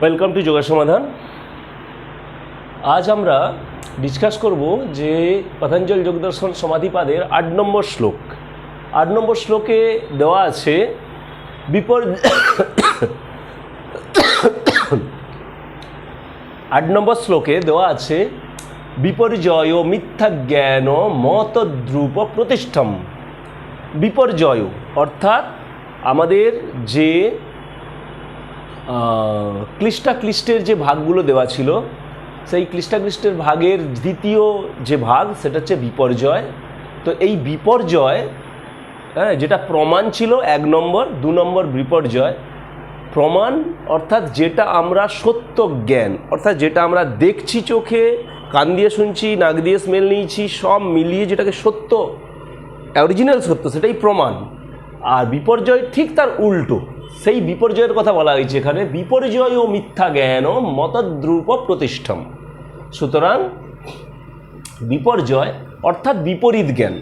Welcome to yoga সমাধান। আজ আমরা ডিসকাস করব যে পতঞ্জল যোগদর্শন সমাধিপাদের 8 নম্বর শ্লোক। 8 নম্বর শ্লোকে দেওয়া আছে বিপর্যয় মিথ্যা জ্ঞান মতদ্রূপ প্রতিষ্ঠম। বিপর্যয় অর্থাৎ আমাদের যে ক্লিষ্টাক্লিষ্টের যে ভাগগুলো দেওয়া ছিল, সেই ক্লিষ্টাক্লিষ্টের ভাগের দ্বিতীয় যে ভাগ সেটা হচ্ছে বিপর্যয়। তো এই বিপর্যয় যেটা প্রমাণ ছিল 1 নম্বর, 2 নম্বর বিপর্যয়। প্রমাণ অর্থাৎ যেটা আমরা সত্য জ্ঞান, অর্থাৎ যেটা আমরা দেখছি চোখে, কান দিয়ে শুনছি, নাক দিয়ে স্মেল নিয়েছি, সব মিলিয়ে যেটাকে সত্য, অরিজিনাল সত্য, সেটাই প্রমাণ। আর বিপর্যয় ঠিক তার উল্টো, সেই বিপর্যয়ের কথা বলা হয়েছে এখানে। বিপর্যয় ও মিথ্যা জ্ঞান মতদ্রূপ প্রতিষ্ঠম। সুতরাং বিপর্যয় অর্থাৎ বিপরীত জ্ঞান।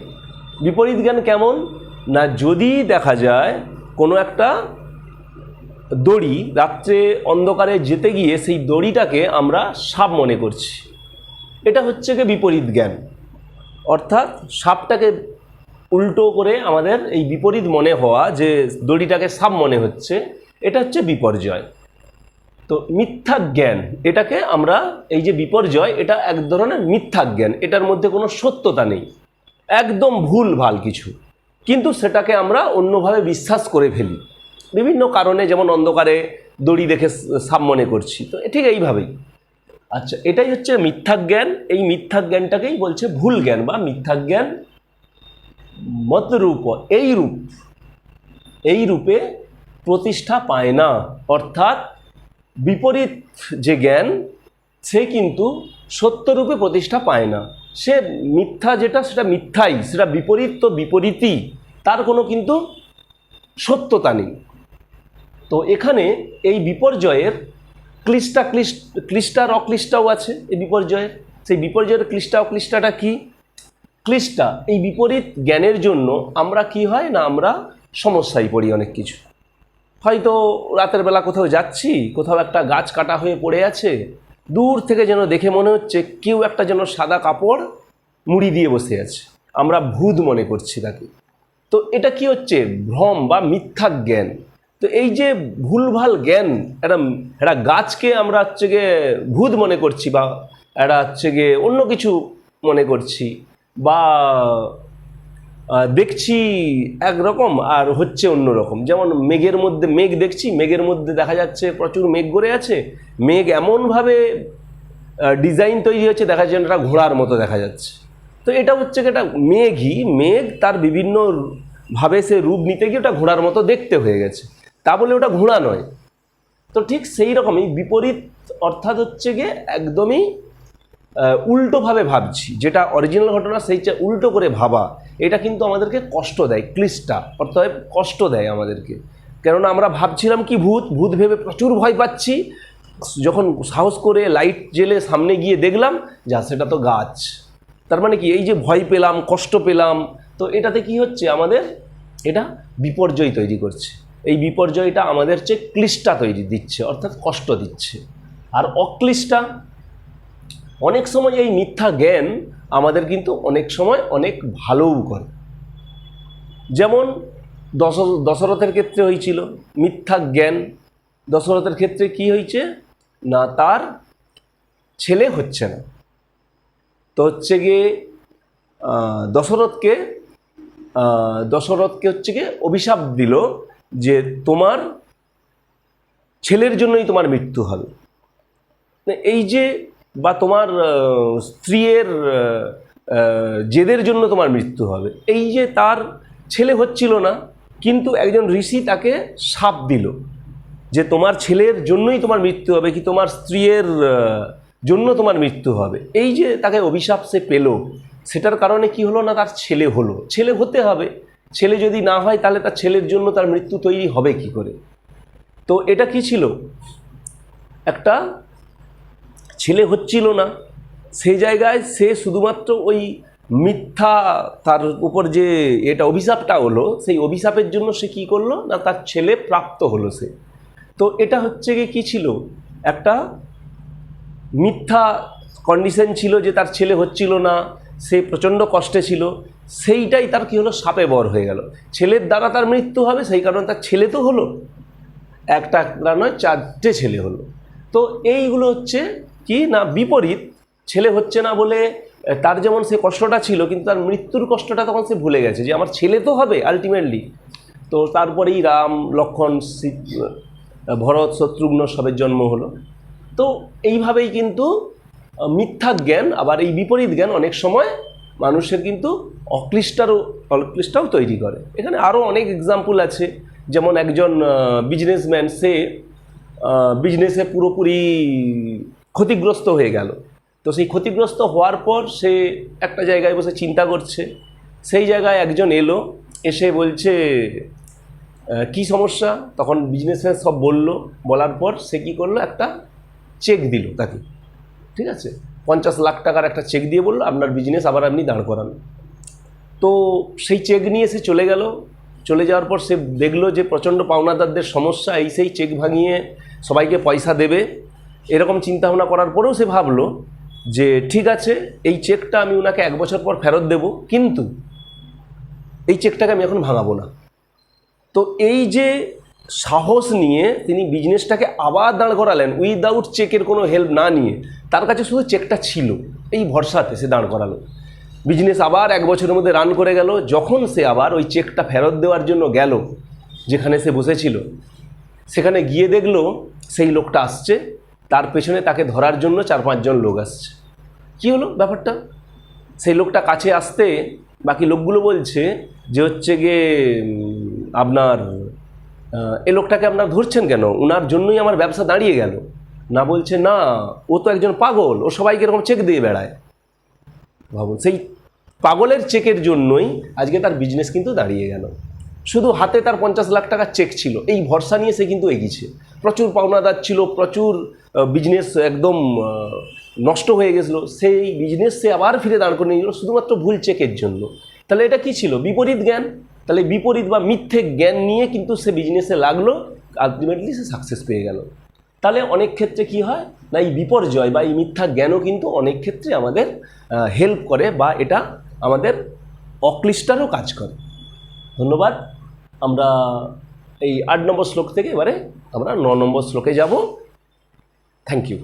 বিপরীত জ্ঞান কেমন না, যদি দেখা যায় কোনো একটা দড়ি রাত্রে অন্ধকারে যেতে গিয়ে সেই দড়িটাকে আমরা সাপ মনে করছি, এটা হচ্ছে কি বিপরীত জ্ঞান। অর্থাৎ সাপটাকে উল্টো করে আমাদের এই বিপরীত মনে হওয়া, যে দড়িটাকে সাপ মনে হচ্ছে, এটা হচ্ছে বিপর্যয়। তো মিথ্যা জ্ঞান, এটাকে আমরা, এই যে বিপর্যয়, এটা এক ধরনের মিথ্যা জ্ঞান, এটার মধ্যে কোনো সত্যতা নেই, একদম ভুল ভাল কিছু, কিন্তু সেটাকে আমরা অন্যভাবে বিশ্বাস করে ফেলি বিভিন্ন কারণে, যেমন অন্ধকারে দড়ি দেখে সাপ মনে করছি, তো ঠিক এইভাবেই। আচ্ছা, এটাই হচ্ছে মিথ্যা জ্ঞান। এই মিথ্যা জ্ঞানটাকেই বলছে ভুল জ্ঞান বা মিথ্যা জ্ঞান। মতরূপ, এই রূপে প্রতিষ্ঠা পায় না। অর্থাৎ বিপরীত যে জ্ঞান, সে কিন্তু সত্যরূপে প্রতিষ্ঠা পায় না। সে মিথ্যা যেটা, সেটা মিথ্যাই, সেটা বিপরীত তো বিপরীতই, তার কোনো কিন্তু সত্যতা নেই। তো এখানে এই বিপর্যয়ের ক্লিষ্টার অক্লিষ্টাও আছে এই বিপর্যয়ের। সেই বিপর্যয়ের ক্লিষ্টা অক্লিষ্টাটা কি? ক্লিষ্টা, এই বিপরীত জ্ঞানের জন্য আমরা কি হয় না, আমরা সমস্যায় পড়ি অনেক কিছু। হয়তো রাতের বেলা কোথাও যাচ্ছি, কোথাও একটা গাছ কাটা হয়ে পড়ে আছে, দূর থেকে যেন দেখে মনে হচ্ছে কেউ একটা যেন সাদা কাপড় মুড়ি দিয়ে বসে আছে, আমরা ভূত মনে করছি তাকে। তো এটা কি হচ্ছে? ভ্রম বা মিথ্যা জ্ঞান। তো এই যে ভুলভাল জ্ঞান, একটা গাছকে আমরা হচ্ছে গিয়ে ভূত মনে করছি, বা এটা হচ্ছে গিয়ে অন্য কিছু মনে করছি, বা দেখছি একরকম আর হচ্ছে অন্য রকম। যেমন মেঘের মধ্যে মেঘ দেখছি, মেঘের মধ্যে দেখা যাচ্ছে প্রচুর মেঘ গড়ে আছে, মেঘ এমনভাবে ডিজাইন তৈরি হচ্ছে, দেখা যাচ্ছে এটা ঘোড়ার মতো দেখা যাচ্ছে। তো এটা হচ্ছে কি, এটা মেঘ তার বিভিন্ন ভাবে সে রূপ নিতে গিয়ে ওটা ঘোড়ার মতো দেখতে হয়ে গেছে, তা বলে ওটা ঘোড়া নয়। তো ঠিক সেই রকমই বিপরীত, অর্থাৎ হচ্ছে গিয়ে একদমই উল্টোভাবে ভাবছি, যেটা অরিজিনাল ঘটনা সেইটা উল্টো করে ভাবা, এটা কিন্তু আমাদেরকে কষ্ট দেয়। ক্লিষ্টা অর্থাৎ কষ্ট দেয় আমাদেরকে, কেননা আমরা ভাবছিলাম কি ভূত ভেবে প্রচুর ভয় পাচ্ছি, যখন সাহস করে লাইট জেলে সামনে গিয়ে দেখলাম যা সেটা তো গাছ। তার মানে কি, এই যে ভয় পেলাম, কষ্ট পেলাম, তো এটাতে কি হচ্ছে, আমাদের এটা বিপর্যয় তৈরি করছে। এই বিপর্যয়টা আমাদের চেয়ে ক্লিষ্টা তৈরি দিচ্ছে, অর্থাৎ কষ্ট দিচ্ছে। আর অক্লিষ্টা, অনেক সময় এই মিথ্যা জ্ঞান আমাদের কিন্তু অনেক সময় অনেক ভালোও করে। যেমন দশরথের ক্ষেত্রে হয়েছিল মিথ্যা জ্ঞান। দশরথের ক্ষেত্রে কি হয়েছে না, তার ছেলে হচ্ছে না। তো হচ্ছে গিয়ে দশরথকে হচ্ছে গিয়ে অভিশাপ দিল যে তোমার ছেলের জন্যই তোমার মৃত্যু হবে। এই যে, বা তোমার স্ত্রীর জেদের জন্য তোমার মৃত্যু হবে। এই যে তার ছেলে হচ্ছিল না, কিন্তু একজন ঋষি তাকে শাপ দিল যে তোমার ছেলের জন্যই তোমার মৃত্যু হবে, কি তোমার স্ত্রীর জন্য তোমার মৃত্যু হবে। এই যে তাকে অভিশাপ সে পেল, সেটার কারণে কি হলো না, তার ছেলে হলো। ছেলে হতে হবে, ছেলে যদি না হয় তাহলে তার ছেলের জন্য তার মৃত্যু তৈরি হবে কি করে? তো এটা কি ছিল, একটা ছেলে হচ্ছিল না, সেই জায়গায় সে শুধুমাত্র ওই মিথ্যা, তার উপর যে এটা অভিশাপটা হলো, সেই অভিশাপের জন্য সে কি করলো না, তার ছেলে প্রাপ্ত হলো সে। তো এটা হচ্ছে কি ছিল, একটা মিথ্যা কন্ডিশন ছিল যে তার ছেলে হচ্ছিল না, সে প্রচণ্ড কষ্টে ছিল, সেইটাই তার কি হলো, শাপে বর হয়ে গেল। ছেলের দ্বারা তার মৃত্যু হবে, সেই কারণে তার ছেলে তো হলো, একটা নয় 4টে ছেলে হলো। তো এইগুলো হচ্ছে কি না বিপরীত। ছেলে হচ্ছে না বলে তার যেমন সে কষ্টটা ছিল, কিন্তু তার মৃত্যুর কষ্টটা তখন সে ভুলে গেছে যে আমার ছেলে তো হবে আলটিমেটলি। তো তারপরেই রাম, লক্ষ্মণ, ভরত, শত্রুঘ্ন সবের জন্ম হলো। তো এইভাবেই কিন্তু মিথ্যা জ্ঞান, আবার এই বিপরীত জ্ঞান অনেক সময় মানুষের কিন্তু অক্লিষ্টাও তৈরি করে। এখানে আরও অনেক এক্সাম্পল আছে, যেমন একজন বিজনেসম্যান, সে বিজনেসে পুরোপুরি ক্ষতিগ্রস্ত হয়ে গেল। তো সেই ক্ষতিগ্রস্ত হওয়ার পর সে একটা জায়গায় বসে চিন্তা করছে। সেই জায়গায় একজন এলো, এসে বলছে কি সমস্যা। তখন বিজনেসম্যান সব বলার পর সে কী করলো, একটা চেক দিল তাকে, ঠিক আছে, 50 লাখ টাকার একটা চেক দিয়ে বললো আপনার বিজনেস আবার আপনি দাঁড় করান। তো সেই চেক নিয়ে সে চলে গেল। চলে যাওয়ার পর সে দেখলো যে প্রচণ্ড পাওনাদারদের সমস্যা, সেই চেক ভাঙিয়ে সবাইকে পয়সা দেবে, এরকম চিন্তাভাবনা করার পরেও সে ভাবলো যে ঠিক আছে, এই চেকটা আমি ওনাকে 1 বছর পর ফেরত দেব, কিন্তু এই চেকটাকে আমি এখন ভাঙাবো না। তো এই যে সাহস নিয়ে তিনি বিজনেসটাকে আবার দাঁড় করালেন, উইদাউট চেকের কোনো হেল্প না নিয়ে, তার কাছে শুধু চেকটা ছিল, এই ভরসাতে সে দাঁড় করালো। বিজনেস আবার 1 বছরের মধ্যে রান করে গেল। যখন সে আবার ওই চেকটা ফেরত দেওয়ার জন্য গেল যেখানে সে বসেছিল, সেখানে গিয়ে দেখলো সেই লোকটা আসছে, তার পেছনে তাকে ধরার জন্য 4-5 জন লোক আসছে। কী হলো ব্যাপারটা? সেই লোকটা কাছে আসতে বাকি লোকগুলো বলছে যে হচ্ছে গিয়ে আপনার এ লোকটাকে আপনার ধরছেন কেন, ওনার জন্যই আমার ব্যবসা দাঁড়িয়ে গেল। না, বলছে না, ও তো একজন পাগল, ও সবাইকে এরকম চেক দিয়ে বেড়ায়। ভাবুন, সেই পাগলের চেকের জন্যই আজকে তার বিজনেস কিন্তু দাঁড়িয়ে গেল। শুধু হাতে তার 50 লাখ টাকার চেক ছিল, এই ভরসা নিয়ে সে কিন্তু এগিয়েছে। প্রচুর পাওনাদার ছিল, প্রচুর বিজনেস একদম নষ্ট হয়ে গেছিলো, সেই বিজনেস সে আবার ফিরে দাঁড় করে নিয়ে গেল শুধুমাত্র ভুল চেকের জন্য। তাহলে এটা কি ছিল? বিপরীত জ্ঞান। তাহলে বিপরীত বা মিথ্যে জ্ঞান নিয়ে কিন্তু সে বিজনেসে লাগলো, আলটিমেটলি সে সাকসেস পেয়ে গেল। তাহলে অনেক ক্ষেত্রে কি হয় না, এই বিপর্যয় বা এই মিথ্যা জ্ঞানও কিন্তু অনেক ক্ষেত্রে আমাদের হেল্প করে, বা এটা আমাদের অক্লিষ্টারও কাজ করে। ধন্যবাদ। আমরা এই 8 নম্বর শ্লোক থেকে এবারে আমরা 9 নম্বর শ্লোকে যাব। Thank you.